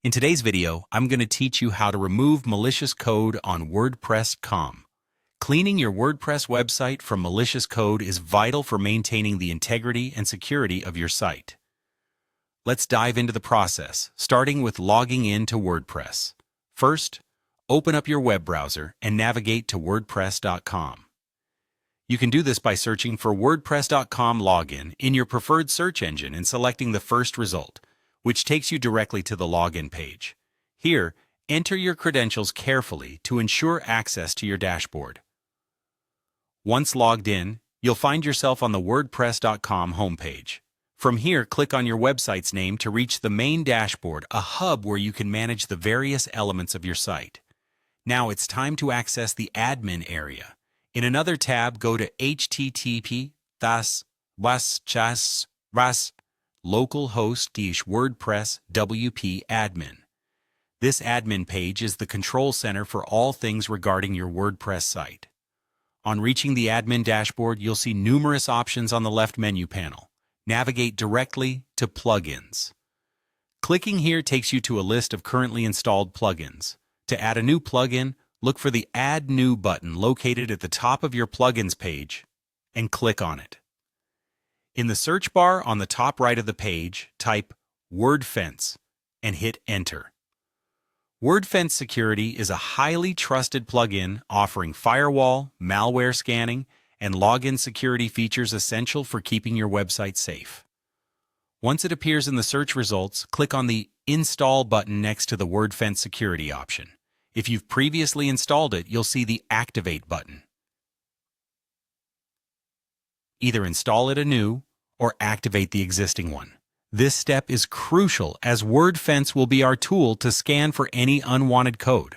In today's video, I'm going to teach you how to remove malicious code on WordPress.com. Cleaning your WordPress website from malicious code is vital for maintaining the integrity and security of your site. Let's dive into the process, starting with logging in to WordPress. First, open up your web browser and navigate to WordPress.com. You can do this by searching for WordPress.com login in your preferred search engine and selecting the first result, which takes you directly to the login page. Here, enter your credentials carefully to ensure access to your dashboard. Once logged in, you'll find yourself on the WordPress.com homepage. From here, click on your website's name to reach the main dashboard, a hub where you can manage the various elements of your site. Now it's time to access the admin area. In another tab, go to http://was/was localhost/WordPress WP admin. This admin page is the control center for all things regarding your WordPress site. On reaching the admin dashboard, you'll see numerous options on the left menu panel. Navigate directly to Plugins. Clicking here takes you to a list of currently installed plugins. To add a new plugin, look for the Add New button located at the top of your Plugins page and click on it. In the search bar on the top right of the page, type Wordfence and hit Enter. Wordfence Security is a highly trusted plugin offering firewall, malware scanning, and login security features essential for keeping your website safe. Once it appears in the search results, click on the Install button next to the Wordfence Security option. If you've previously installed it, you'll see the Activate button. Either install it anew or activate the existing one. This step is crucial as Wordfence will be our tool to scan for any unwanted code.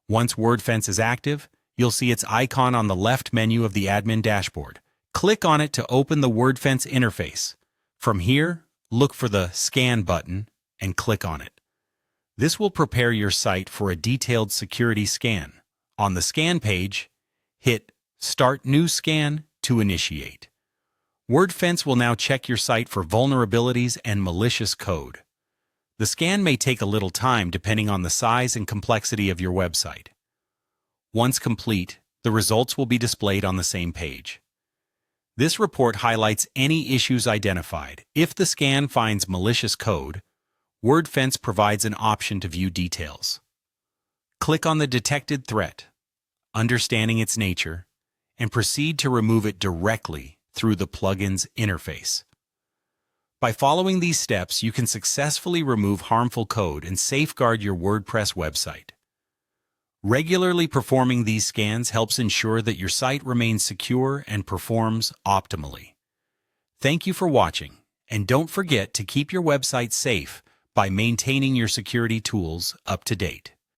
Once Wordfence is active, you'll see its icon on the left menu of the admin dashboard. Click on it to open the Wordfence interface. From here, look for the Scan button and click on it. This will prepare your site for a detailed security scan. On the scan page, hit Start New Scan to initiate. Wordfence will now check your site for vulnerabilities and malicious code. The scan may take a little time depending on the size and complexity of your website. Once complete, the results will be displayed on the same page. This report highlights any issues identified. If the scan finds malicious code, Wordfence provides an option to view details. Click on the detected threat, understanding its nature, and proceed to remove it directly through the plugin's interface. By following these steps, you can successfully remove harmful code and safeguard your WordPress website. Regularly performing these scans helps ensure that your site remains secure and performs optimally. Thank you for watching, and don't forget to keep your website safe by maintaining your security tools up to date.